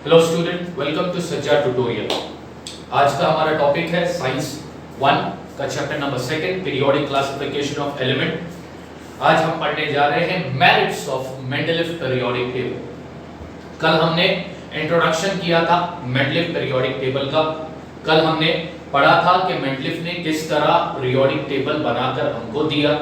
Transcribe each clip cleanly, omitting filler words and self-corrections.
Hello student, welcome to सज्जा tutorial. आज का हमारा टॉपिक है साइंस 1 का chapter number 2, periodic classification of element. आज हम पढ़ने जा रहे हैं merits of Mendeleev periodic table. कल हमने इंट्रोडक्शन किया था मेंडलीव पीरियोडिक टेबल का। कल हमने पढ़ा था कि मेंडलीव ने किस तरह पीरियोडिक टेबल बनाकर हमको दिया,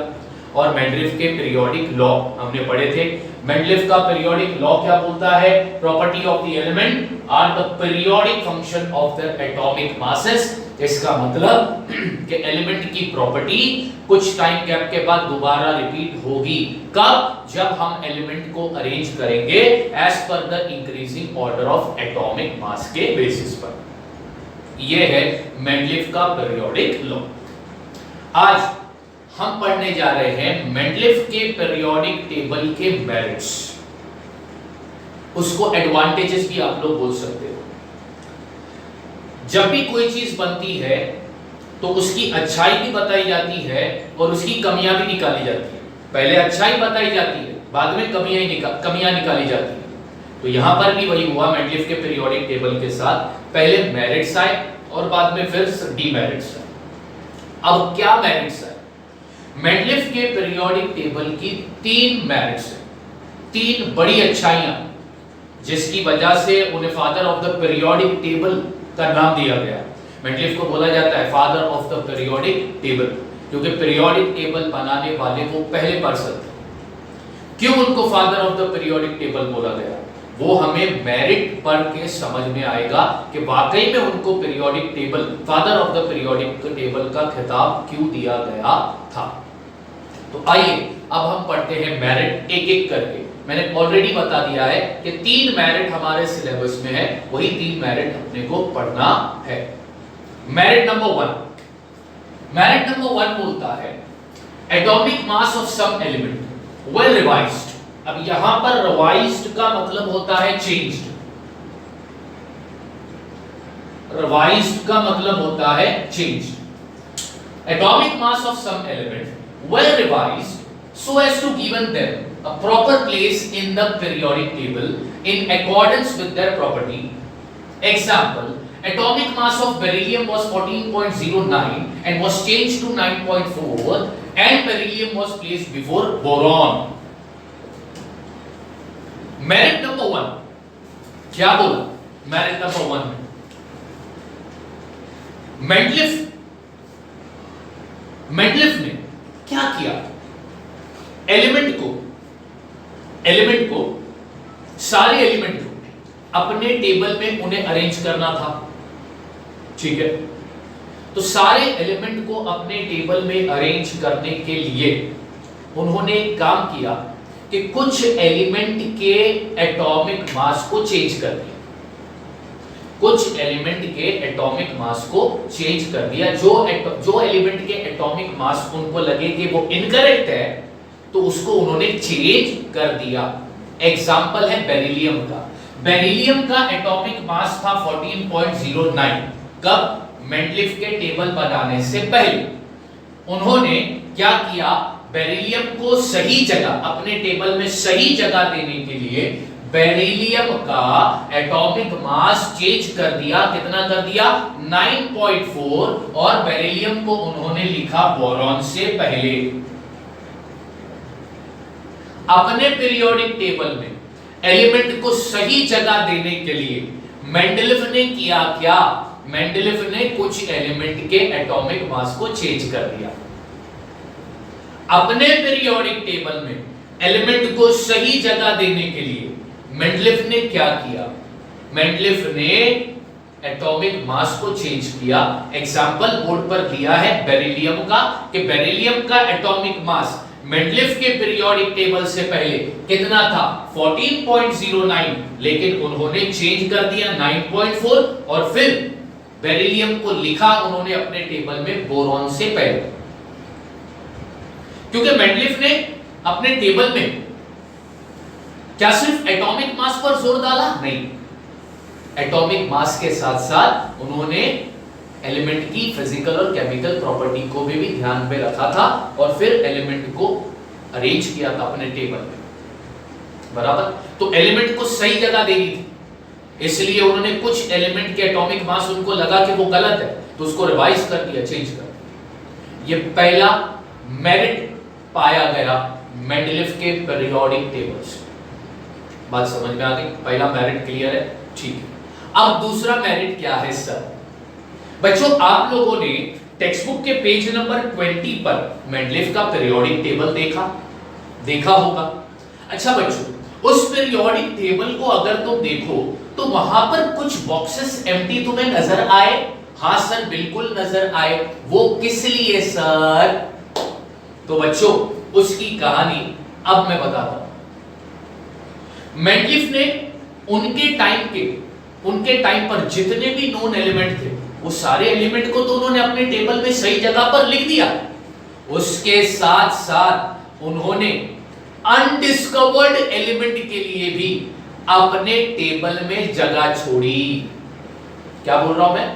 और मेंडलीव के पीरियोडिक लॉ हमने पढ़े थे। मेंडलीव का पीरियोडिक लॉ क्या बोलता है? Property of the element are the periodic function of the atomic masses. इसका मतलब कि एलिमेंट की प्रॉपर्टी कुछ टाइम गैप के बाद दोबारा रिपीट होगी। कब? जब हम एलिमेंट को अरेंज करेंगे as per the increasing order of atomic mass के बेसिस पर। यह है मेंडलीव का पीरियोडिक लॉ। आज हम पढ़ने जा रहे हैं मेंडलीव के पीरियोडिक टेबल के मेरिट्स। उसको एडवांटेजेस भी आप लोग बोल सकते हो। जब भी कोई चीज बनती है तो उसकी अच्छाई भी बताई जाती है और उसकी कमियां भी निकाली जाती है। पहले अच्छाई बताई जाती है, बाद में कमियां निकाली जाती है। तो यहां पर भी वही हुआ मेंडलीव के पीरियोडिक टेबल के साथ। पहले मेरिट्स आए और बाद में फिर डीमेरिट्स आए। अब क्या मेरिट्स आए? मेंडलीव के पीरियोडिक टेबल की 3 मेरिट्स हैं, 3 बड़ी अच्छाइयां, जिसकी वजह से उन्हें father of the periodic table का नाम दिया गया। मेंडलीव को बोला जाता है father of the periodic table, क्योंकि पीरियोडिक टेबल बनाने वाले वो पहले पर्सन थे। क्यों उनको father of the periodic table बोला गया, वो हमें मेरिट पढ़ के समझ में आएगा कि वाकई में उनको periodic table, father of the periodic table का खिताब क्यों दिया गया था। तो आइए अब हम पढ़ते हैं मेरिट एक एक करके। मैंने ऑलरेडी बता दिया है कि 3 मेरिट हमारे सिलेबस में है, वही 3 मेरिट अपने को पढ़ना है। मेरिट नंबर 1 बोलता है atomic mass of some element well revised. अब यहां पर रिवाइज्ड का मतलब होता है चेंज्ड। रिवाइज्ड का मतलब होता है changed. Atomic mass of some element well revised so as to given them a proper place in the periodic table in accordance with their property. Example, atomic mass of beryllium was 14.09 and was changed to 9.4 and beryllium was placed before boron. Merit number 1 क्या बोला? Merit number 1 Mendeleev ने क्या किया? Element को सारे element को अपने table में उन्हें अरेंज करना था। ठीक है, तो सारे एलिमेंट को अपने टेबल में अरेंज करने के लिए उन्होंने काम किया कि कुछ एलिमेंट के एटॉमिक मास को चेंज कर दिया। कुछ एलिमेंट के एटॉमिक मास को चेंज कर दिया। जो एलिमेंट के एटॉमिक मास उनको लगे कि वो इनकरेक्ट है, तो उसको उन्होंने चेंज कर दिया। एग्जांपल है बेरिलियम का। बेरिलियम का एटॉमिक मास था 14.09। कब? मेंडलीव के टेबल बनाने से पहले उन्होंने क्या किया? बेरिलियम को सही जगह, अपने टेबल में सही जगह देने के लिए बेरिलियम का एटॉमिक मास चेंज कर दिया। कितना कर दिया? 9.4। और बेरिलियम को उन्होंने लिखा बोरॉन से पहले। अपने पीरियोडिक टेबल में एलिमेंट को सही जगह देने के लिए मेंडलीव ने किया क्या? मेंडलीव ने कुछ एलिमेंट के एटॉमिक मास को चेंज कर दिया। अपने पीरियोडिक टेबल में एलिमेंट को सही जगह देने के लिए मेंडलीव ने क्या किया? मेंडलीव ने एटॉमिक मास को चेंज किया। एग्जांपल बोर्ड पर दिया है बेरिलियम का, कि बेरिलियम का एटॉमिक मास मेंडलीव के पीरियोडिक टेबल से पहले कितना था? 14.09, लेकिन उन्होंने चेंज कर दिया 9.4 और फिर बेरिलियम को लिखा उन्होंने अपने टेबल में बोरॉन से पहले। क्योंकि मेंडलीव ने अपने टेबल में क्या सिर्फ एटॉमिक मास पर जोर डाला? नहीं, एटॉमिक मास के साथ साथ उन्होंने एलिमेंट की फिजिकल और केमिकल प्रॉपर्टी को भी ध्यान में रखा था और फिर एलिमेंट को अरेंज किया था अपने टेबल में। बराबर? तो एलिमेंट को सही जगह देनी थी। इसलिए उन्होंने कुछ एलिमेंट के एटॉमिक मास उनको लगा कि वो गलत है, तो उसको रिवाइज कर दिया, चेंज कर दिया। ये पहला मेरिट पाया गया मेंडलीफ के पीरियोडिक टेबल से। बात समझ में आ गई? पहला मेरिट क्लियर है, ठीक है। अब दूसरा मेरिट क्या है सर? बच्चों, आप लोगों ने टेक्स्ट बुक के पेज नंबर 20 पर मेंडलीफ का पीरियोडिक टेबल देखा होगा। अच्छा बच्चों, उस पीरियोडिक टेबल को अगर तुम देखो तो वहां पर कुछ बॉक्सेस एम्प्टी तुम्हें नजर आए? हाँ सर, बिल्कुल नजर आए। वो किस लिए सर? तो बच्चों, उसकी कहानी अब मैं बताता हूं। मेंडलीफ ने उनके टाइम पर जितने भी नोन एलिमेंट थे, वो सारे एलिमेंट को तो उन्होंने अपने टेबल में सही जगह पर लिख दिया। उसके साथ साथ उन्होंने अनडिस्कवर्ड एलिमेंट के लिए भी अपने टेबल में जगह छोड़ी। क्या बोल रहा हूं मैं?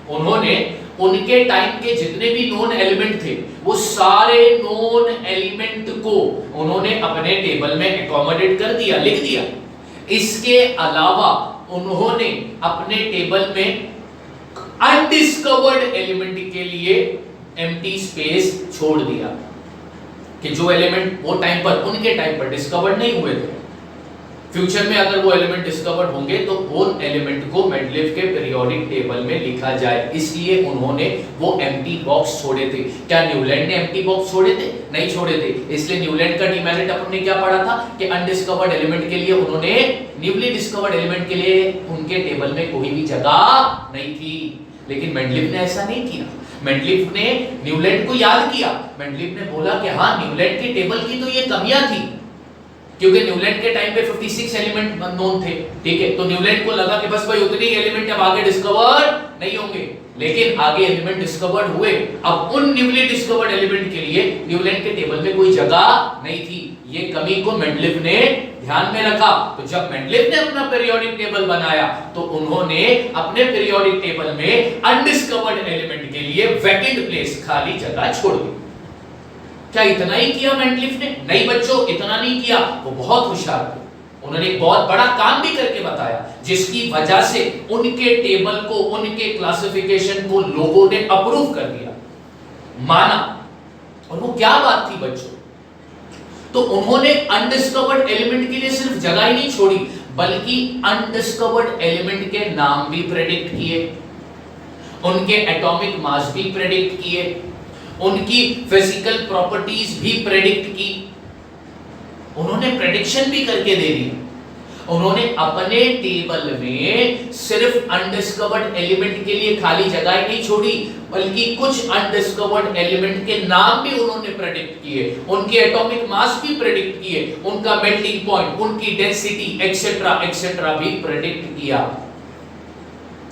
उन्होंने उनके टाइम के जितने भी नोन एलिमेंट थे, वो सारे नोन एलिमेंट को उन्होंने अपने टेबल में एकोमोडेट कर दिया, लिख दिया। इसके अलावा उन्होंने अपने टेबल में अनडिस्कवर्ड एलिमेंट के लिए एम्प्टी स्पेस छोड़ दिया कि जो एलिमेंट वो टाइम पर, उनके टाइम पर डिस्कवर्ड नहीं हुए थे, फ्यूचर में अगर वो एलिमेंट डिस्कवर्ड होंगे तो वो एलिमेंट को मेंडलीफ के पीरियोडिक टेबल में लिखा जाए। इसलिए उन्होंने वो एम्प्टी बॉक्स छोड़े थे। क्या न्यूलैंड ने एम्प्टी बॉक्स छोड़े थे? नहीं छोड़े थे। इसलिए न्यूलैंड का डिमेरिट अपन ने क्या पढ़ा था कि अनडिस्कवर्ड एलिमेंट के लिए उन्होंने, न्यूली डिस्कवर्ड एलिमेंट के लिए उनके टेबल में कोई भी जगह नहीं थी। लेकिन मेंडलीफ ने ऐसा नहीं किया। मेंडलीफ ने न्यूलैंड को याद किया। मेंडलीफ ने बोला कि हाँ, न्यूलैंड के टेबल की तो ये कमियां थी, क्योंकि न्यूलैंड के टाइम पे 56 एलिमेंट नोन थे, ठीक है। तो न्यूलैंड को लगा कि बस भाई उतने ही एलिमेंट अब आगे डिस्कवर नहीं होंगे, लेकिन आगे एलिमेंट डिस्कवर्ड हुए। अब उन न्यूली डिस्कवर्ड एलिमेंट के लिए न्यूलैंड के टेबल में कोई जगह नहीं थी। ये कमी को मेंडलीफ ने ध्यान में रखा। तो जब मेंडलीफ ने अपना पीरियोडिक टेबल बनाया तो उन्होंने अपने पीरियोडिक टेबल में अनडिस्कवर्ड एलिमेंट के लिए वैकेंट प्लेस, खाली जगह छोड़ दी। क्या इतना ही किया मेंडलीफ ने? नहीं बच्चों, इतना नहीं किया। वो बहुत होशियार थे। उन्होंने एक बहुत बड़ा काम भी करके बताया, जिसकी वजह से उनके टेबल को, उनके क्लासिफिकेशन को लोगों ने अप्रूव कर दिया, माना। और वो क्या बात थी बच्चों? तो उन्होंने अनडिस्कवर्ड एलिमेंट के लिए सिर्फ जगह ही नहीं छोड़ी, बल्कि अनडिस्कवर्ड एलिमेंट के नाम भी प्रेडिक्ट किए, उनके एटॉमिक मास भी प्रेडिक्ट किए, उनकी फिजिकल प्रॉपर्टीज भी प्रेडिक्ट की। उन्होंने प्रेडिक्शन भी करके दे दी। उन्होंने अपने टेबल में सिर्फ अनडिस्कवर्ड एलिमेंट के लिए खाली जगह ही नहीं छोड़ी, बल्कि कुछ अनडिस्कवर्ड एलिमेंट के नाम भी उन्होंने प्रेडिक्ट किए, उनके एटॉमिक मास भी प्रेडिक्ट किए, उनका मेल्टिंग पॉइंट, उनकी डेंसिटी एक्सेट्रा एक्सेट्रा भी प्रेडिक्ट किया।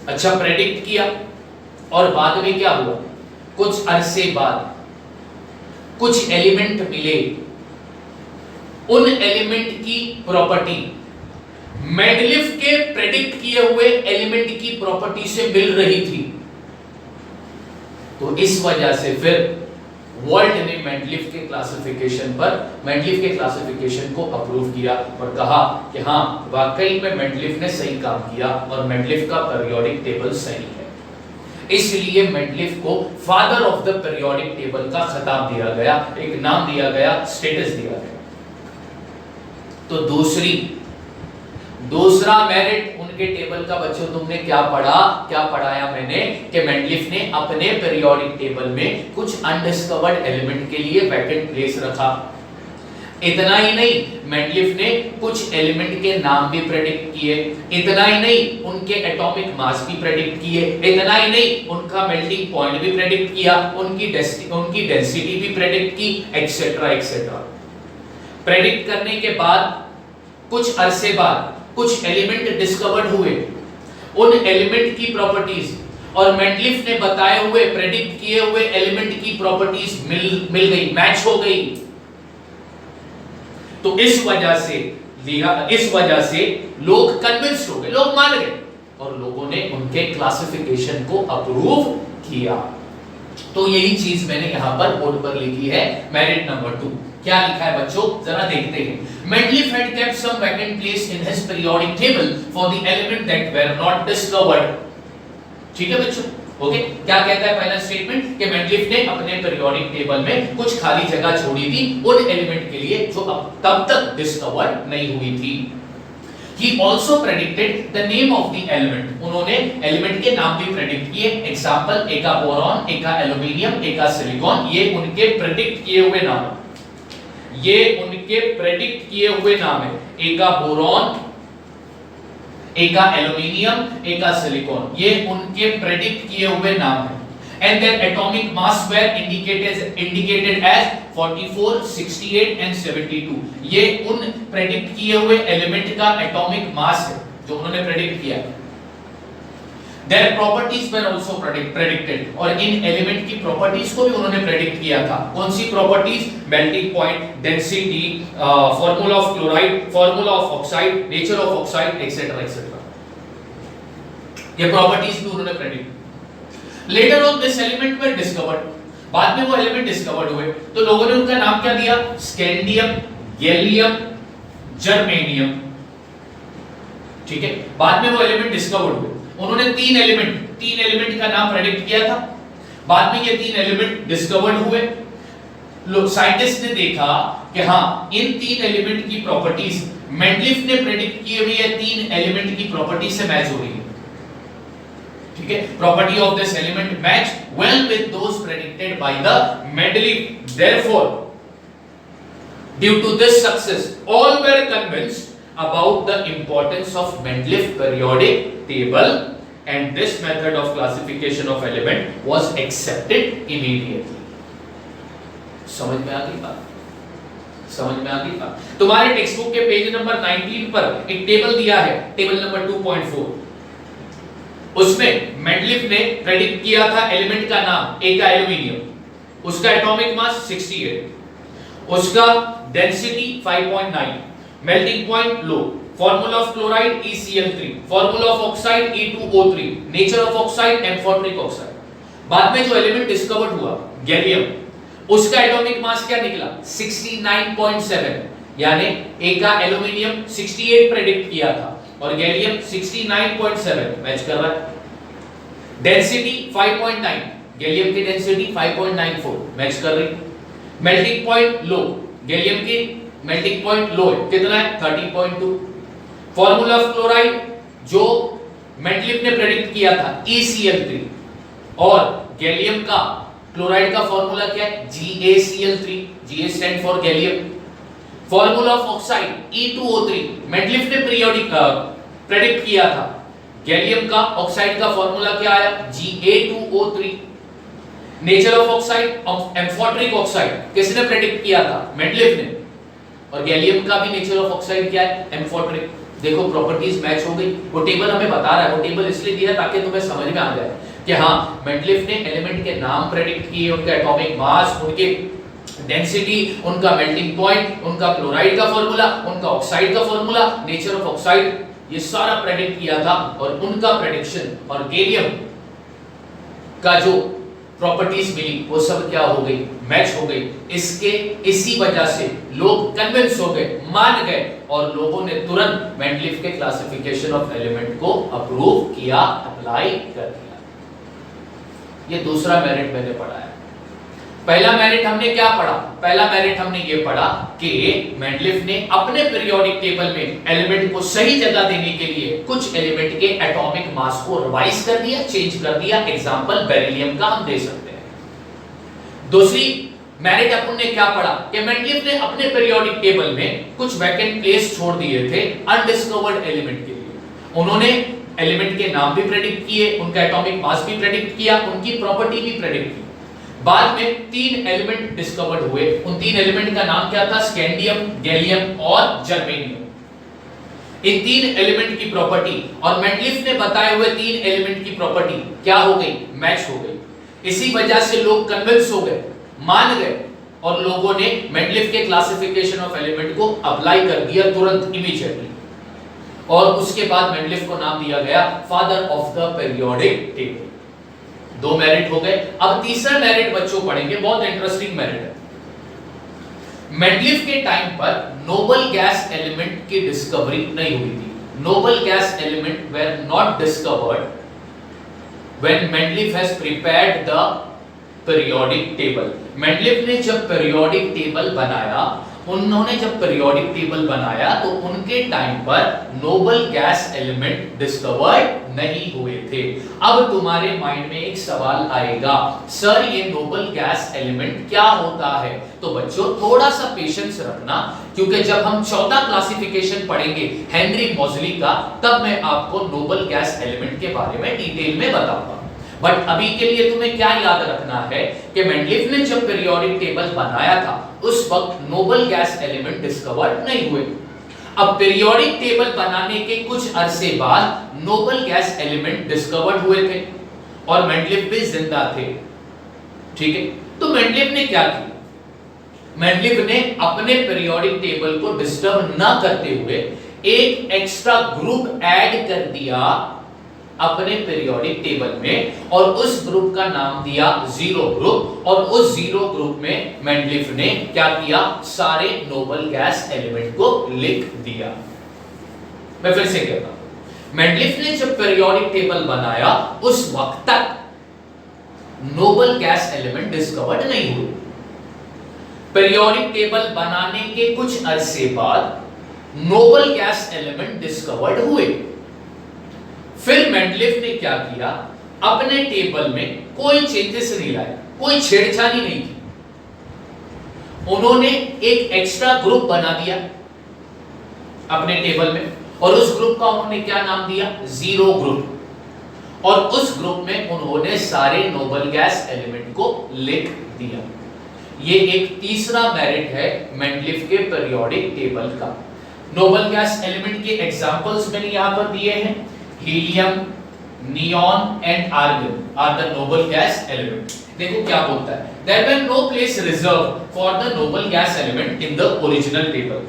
अच्छा, प्रेडिक्ट किया और बाद में क्या हुआ? कुछ अरसे बाद कुछ एलिमेंट मिले, उन एलिमेंट की प्रॉपर्टी मेंडलीफ के प्रेडिक्ट किए हुए एलिमेंट की प्रॉपर्टी से मिल रही थी। तो इस वजह से फिर वर्ल्ड ने मेंडलीफ के क्लासिफिकेशन को अप्रूव किया और कहा कि हाँ, वाकई में मेंडलीफ ने सही काम किया और मेंडलीफ का पीरियोडिक टेबल सही है। इसलिए मेंडलीफ को father of the periodic table का खिताब दिया गया, एक नाम दिया गया, स्टेटस दिया गया। तो दूसरा मेरिट उनके टेबल का बच्चों तुमने क्या पढ़ाया मैंने कि मेंडलीफ ने अपने पीरियोडिक टेबल में कुछ अनडिस्कवर्ड एलिमेंट के लिए वैकेंट प्लेस रखा। इतना ही नहीं, मेंडलीफ ने कुछ एलिमेंट के नाम भी प्रेडिक्ट किए। इतना ही नहीं, उनके एटॉमिक मास भी प्रेडिक्ट किए। इतना ही नहीं, उनका मेल्टिंग पॉइंट भी प्रेडिक्ट किया, उनकी डेंसिटी भी प्रेडिक्ट की, एक्सेट्रा एक्सेट्रा। प्रेडिक्ट करने के बाद कुछ अरसे बाद कुछ एलिमेंट डिस्कवर्ड हुए, उन एलिमेंट की प्रॉपर्टीज और मेंडलीफ ने बताए हुए, प्रेडिक्ट किए हुए एलिमेंट की प्रॉपर्टीज मिल गई, मैच हो गई। तो इस वजह से लोग कन्विंस्ड हो गए, लोग मान गए और लोगों ने उनके क्लासिफिकेशन को अप्रूव किया। तो यही चीज मैंने यहां पर बोर्ड पर लिखी है, मेरिट नंबर 2। क्या लिखा है बच्चों, जरा देखते हैं। Mendeleev had kept some vacant place in his periodic table for the element that were not discovered. ठीक है बच्चों, ओके। क्या कहता है पहला स्टेटमेंट कि मेंडलीफ ने अपने पीरियोडिक टेबल में कुछ खाली जगह छोड़ी थी उन एलिमेंट के लिए जो अब तब तक डिस्कवर नहीं हुई थी। He also predicted the name of the element. उन्होंने एलिमेंट के नाम भी प्रेडिक्ट किए। एग्जांपल, एक का बोरॉन, एक का एल्यूमिनियम, एक का सिलिकॉन। ये उनके प्रेडिक्ट किए हुए नाम है, ये उनके प्रेडिक्ट किए हुए नाम है। एक का बोरॉन, एक का एल्यूमिनियम, एक का सिलिकॉन, ये उनके प्रेडिक्ट किए हुए नाम है। And their atomic mass were indicated as 44, 68 and 72. ये उन प्रेडिक्ट किए हुए एलिमेंट का एटॉमिक मास है जो उन्होंने प्रेडिक्ट किया। Their properties were also predicted, और इन एलिमेंट की प्रॉपर्टीज को भी उन्होंने प्रेडिक्ट किया था। कौन सी properties? Melting point, density, formula of chloride, formula of oxide, nature of oxide, etcetera etcetera. ये प्रॉपर्टीज भी उन्होंने predict. Later on this element were discovered, बाद में वो एलिमेंट डिस्कवर्ड हुए तो लोगों ने उनका नाम क्या दिया? Scandium, gallium, germanium. ठीक है, बाद में वो एलिमेंट डिस्कवर्ड हुए। उन्होंने तीन एलिमेंट का नाम प्रेडिक्ट किया था, बाद में ये तीन एलिमेंट डिस्कवर्ड हुए। लोग साइंटिस्ट ने देखा कि हाँ, इन तीन एलिमेंट की प्रॉपर्टीज मेंडलीफ ने प्रेडिक्ट की हुई है, तीन एलिमेंट की प्रॉपर्टी से मैच हो रही है। ठीक है, property of this element match well with those predicted by the Mendeleev. Therefore due to this success all were convinced about the importance of Mendeleev periodic table, and this method of classification of element was accepted immediately. समझ में आ गई बात? समझ में आ गई बात? तुम्हारे text book के पेज नंबर 19 पर एक टेबल दिया है, टेबल नंबर 2.4। उसमें मेंडलीफ ने प्रेडिक्ट किया था एलिमेंट का नाम, एक का एल्यूमिनियम, उसका एटॉमिक मास 68, उसका density 5.9, melting point low, formula of chloride ECl3, formula of oxide E2O3, nature of oxide amphoteric oxide. बाद में जो एलिमेंट डिस्कवर्ड हुआ गैलियम, उसका एटॉमिक मास क्या निकला? 69.7, यानी एक का एल्यूमिनियम 68 प्रेडिक्ट किया था और गैलियम 69.7 मैच कर रहा है। डेंसिटी 5.9, गैलियम की डेंसिटी 5.94 मैच कर रही। मेल्टिंग पॉइंट लो, गैलियम की मेल्टिंग पॉइंट लो है, कितना है? 30.2। फॉर्मूला ऑफ क्लोराइड जो मेंडलीफ ने प्रेडिक्ट किया था ECl3, और गैलियम का क्लोराइड का फॉर्मूला क्या है? GaCl3, Ga stand for gallium. Formula of oxide E2O3, Mendeleev ने पीरियोडिक प्रेडिक्ट किया था। गैलियम का ऑक्साइड का फॉर्मूला क्या आया? Ga2O3। Nature of oxide amphoteric oxide किसने प्रेडिक्ट किया था? मेंडलीफ ने। और गैलियम का भी नेचर ऑफ ऑक्साइड क्या है? एम्फोटेरिक। देखो प्रॉपर्टीज मैच हो गई। वो टेबल हमें बता रहा है, वो टेबल इसलिए दिया है ताकि तुम्हें समझ में आ जाए कि हाँ, मेंडलीफ ने एलिमेंट के नाम प्रेडिक्ट किए, उनका एटॉमिक मास, उनके डेंसिटी, उनका मेल्टिंग पॉइंट, उनका क्लोराइड का फॉर्मूला, उनका ऑक्साइड का फॉर्मूला, नेचर ऑफ ऑक्साइड, ये सारा प्रेडिक्ट किया था। और उनका प्रेडिक्शन और गैलियम का जो प्रॉपर्टीज मिली वो सब क्या हो गई? मैच हो गई। इसी वजह से लोग कन्विंस हो गए, मान गए, और लोगों ने तुरंत मेंडलीफ के क्लासिफिकेशन ऑफ एलिमेंट को अप्रूव किया, अप्लाई कर दिया। ये दूसरा मेरिट मैंने पढ़ा है। पहला मेरिट हमने क्या पढ़ा? पहला मेरिट हमने ये पढ़ा कि मेंडलीफ ने अपने पीरियोडिक टेबल में एलिमेंट को सही जगह देने के लिए कुछ एलिमेंट के एटॉमिक मास को रिवाइज कर दिया, चेंज कर दिया। एग्जांपल बेरिलियम का हम दे सकते हैं। दूसरी मेरिट अपन ने क्या पढ़ा कि मेंडलीफ ने अपने पीरियोडिक टेबल में कुछ वैकेंट प्लेस छोड़ दिए थे अनडिस्कवर्ड एलिमेंट के लिए। उन्होंने एलिमेंट के नाम भी प्रेडिक्ट किए, उनका एटॉमिक मास भी प्रेडिक्ट किया, उनकी प्रॉपर्टी भी प्रेडिक्ट की। बाद में तीन एलिमेंट डिस्कवर्ड हुए। उन तीन एलिमेंट का नाम क्या था? स्कैंडियम, गैलियम और जर्मेनियम। इन तीन एलिमेंट की प्रॉपर्टी और मेंडलीफ ने बताए हुए तीन एलिमेंट की प्रॉपर्टी क्या हो गई? मैच हो गई। इसी वजह से लोग कन्विंस हो गए, मान गए, और लोगों ने मेंडलीफ के क्लासिफिकेशन ऑफ एलिमेंट को अप्लाई कर दिया तुरंत, इमीडिएटली। और उसके बाद मेंडलीफ को नाम दिया गया father of the periodic table. दो मेरिट हो गए। अब तीसरा मेरिट बच्चों पढ़ेंगे, बहुत इंटरेस्टिंग मेरिट है। मेंडलीफ के टाइम पर नोबल गैस एलिमेंट की डिस्कवरी नहीं हुई थी. Nobel gas element were not discovered when Mendeleev has prepared the periodic table. Mendeleev ने जब periodic table बनाया, उन्होंने जब periodic table बनाया तो उनके टाइम पर नोबल गैस एलिमेंट डिस्कवर्ड नहीं हुए थे. अब तुम्हारे माइंड में एक सवाल आएगा, सर ये नोबल गैस एलिमेंट क्या होता है? तो बच्चों थोड़ा सा पेशेंस रखना, क्योंकि जब हम चौथा क्लासिफिकेशन पढ़ेंगे हेनरी मोज़ली का, तब मैं आपको नोबल गैस एलिमेंट के बारे में डिटेल में बताऊंगा. बट अभी के लिए तुम्हें क्या याद रखना है कि मेंडलीफ ने जब पीरियोडिक टेबल बनाया था उस वक्त नोबल गैस एलिमेंट डिस्कवर्ड नहीं हुए. अब पीरियोडिक टेबल बनाने के कुछ अरसे बाद नोबल गैस एलिमेंट डिस्कवर्ड हुए थे और मेंडलीफ भी जिंदा थे. ठीक है, तो मेंडलीफ ने क्या किया? मेंडलीफ ने अपने पीरियोडिक टेबल को डिस्टर्ब ना करते हुए एक एक्स्ट्रा ग्रुप ऐड कर दिया अपने पीरियोडिक टेबल में और उस ग्रुप का नाम दिया जीरो ग्रुप. और उस जीरो ग्रुप में मेंडलीफ ने क्या किया? सारे नोबल गैस एलिमेंट को लिख दिया. मैं फिर से कहता हूं, मेंडलीफ ने जब पीरियोडिक टेबल बनाया उस वक्त तक नोबल गैस एलिमेंट डिस्कवर्ड नहीं हुए. पीरियोडिक टेबल बनाने के कुछ अरसे बाद नोबल गैस एलिमेंट डिस्कवर्ड हुए. फिर मेंडलीफ ने क्या किया? अपने टेबल में कोई चेंजेस नहीं लाए, कोई छेड़छाड़ी नहीं की. उन्होंने एक एक्स्ट्रा ग्रुप बना दिया अपने टेबल में और उस ग्रुप का उन्होंने क्या नाम दिया? Zero group. और उस ग्रुप में उन्होंने सारे नोबल गैस एलिमेंट को लिख दिया. ये एक तीसरा मेरिट है मेंडलीफ के पीरियोडिक टेबल का. नोबल गैस एलिमेंट के एग्जांपल्स मैंने यहां पर दिए हैं. Helium, neon and argon are the noble gas element. देखो क्या बोलता है, there were no place reserve for the noble gas element in the original table.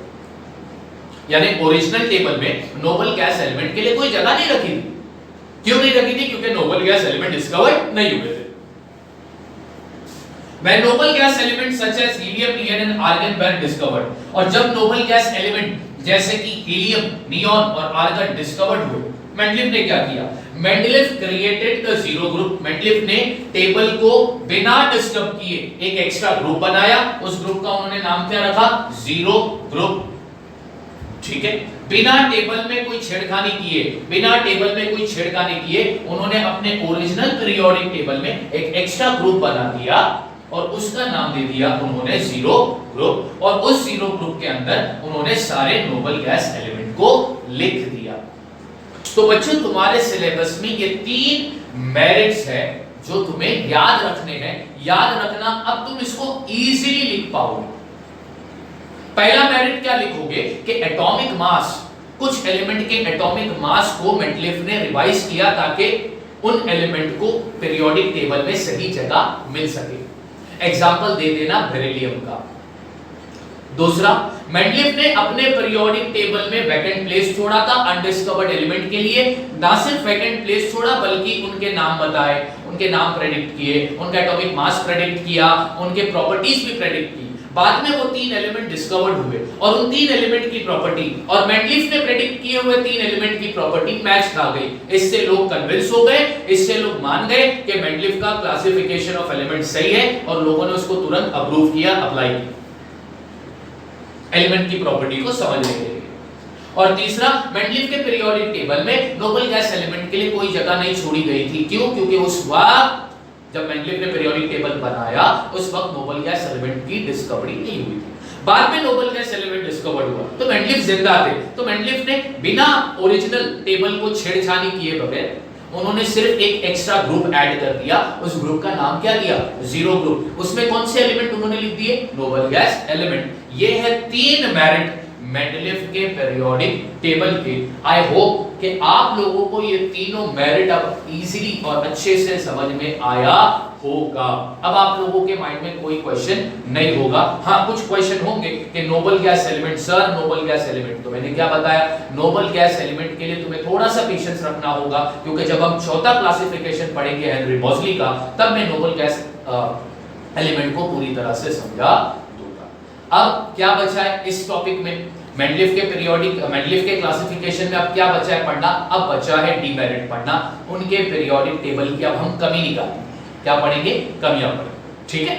यानी ओरिजिनल टेबल में नोबल गैस एलिमेंट के लिए कोई जगह नहीं रखी थी. क्यों नहीं रखी थी? क्योंकि नोबल गैस एलिमेंट डिस्कवर्ड नहीं हुए थे. When noble gas elements such as helium, neon and argon were discovered, और जब नोबल गैस एलिमेंट जैसे कि हीलियम, नियॉन और आर्गन डिस्कवर्ड हुए, मेंडलीफ ने क्या किया? Mendeleev created the zero group. Mendeleev ने टेबल को बिना डिस्टर्ब किए एक एक्स्ट्रा ग्रुप बनाया. उस ग्रुप का उन्होंने नाम क्या रखा? Zero group. ठीक है, बिना टेबल में कोई छेड़खानी किए, बिना टेबल में कोई छेड़खानी किए उन्होंने अपने ओरिजिनल पीरियोडिक टेबल में एक एक्स्ट्रा ग्रुप बना दिया और उसका नाम दे दिया उन्होंने जीरो ग्रुप. और उस जीरो ग्रुप के अंदर उन्होंने सारे नोबल गैस एलिमेंट को लिख दिया. तो बच्चों तुम्हारे सिलेबस में ये 3 मेरिट्स है जो तुम्हें याद रखने हैं. याद रखना, अब तुम इसको इजीली लिख पाओगे. पहला मेरिट क्या लिखोगे कि एटॉमिक मास, कुछ एलिमेंट के एटॉमिक मास को मेंडलीफ ने रिवाइज किया ताकि उन एलिमेंट को पीरियोडिक टेबल में सही जगह मिल सके. एग्जाम्पल दे देना बेरिलियम का. दूसरा, मेंडलीफ ने अपने पीरियोडिक टेबल में वैकेंट प्लेस छोड़ा था अनडिस्कवर्ड एलिमेंट के लिए. ना सिर्फ वैकेंट प्लेस छोड़ा बल्कि उनके नाम बताए, उनके नाम प्रेडिक्ट किए, उनका एटॉमिक मास प्रेडिक्ट किया, उनके प्रॉपर्टीज भी प्रेडिक्ट की. बाद में वो 3 एलिमेंट डिस्कवर्ड हुए और उन 3 एलिमेंट की प्रॉपर्टी और मेंडलीफ ने प्रेडिक्ट किए हुए 3 एलिमेंट की प्रॉपर्टी मैच खा गई. इससे लोग कन्विंस हो गए, इससे लोग मान गए कि मेंडलीफ का क्लासिफिकेशन ऑफ एलिमेंट सही है और लोगों ने उसको तुरंत अप्रूव किया, अप्लाई किया एलिमेंट की प्रॉपर्टी को समझने के लिए. और तीसरा, मेंडलीफ के पीरियोडिक टेबल में नोबल गैस एलिमेंट के लिए कोई जगह नहीं छोड़ी गई थी. क्यों? क्योंकि उस वक्त जब मेंडलीफ ने पीरियोडिक टेबल बनाया उस वक्त नोबल गैस एलिमेंट की डिस्कवरी नहीं हुई थी. बाद में नोबल गैस एलिमेंट डिस्कवर्ड हुआ तो मेंडलीफ जिंदा थे. तो मेंडलीफ ने बिना ओरिजिनल टेबल को छेड़छाड़ी किए बगैर उन्होंने सिर्फ एक एक्स्ट्रा ग्रुप ऐड कर दिया. उस ग्रुप का नाम क्या दिया? Zero group. उसमें कौन से एलिमेंट उन्होंने लिख दिए? Nobel gas element. ये है 3 मेरिट मेंडलीफ के पीरियोडिक टेबल के. आई होप कि आप लोगों को ये तीनों मेरिट अब इजीली और अच्छे से समझ में आया होगा. अब आप लोगों के माइंड में कोई क्वेश्चन नहीं होगा. हाँ, कुछ क्वेश्चन होंगे कि Nobel gas element, sir Nobel gas element, तो मैंने क्या बताया, नोबल गैस एलिमेंट के लिए तुम्हें थोड़ा सा पेशेंस रखना होगा क्योंकि जब हम चौथा क्लासिफिकेशन पढ़ेंगे हेनरी मोज़ली का, तब मैं नोबल गैस एलिमेंट को पूरी तरह से समझा दूंगा. अब क्या बचा है इस टॉपिक में, मेंडलीफ के क्लासिफिकेशन में अब क्या बचा है पढ़ना, अब बचा है डीमेरिट पढ़ना, उनके पीरियोडिक टेबल की अब हम कमी निकालेंगे, क्या पढ़ेंगे, कमियां पढ़ेंगे, ठीक है।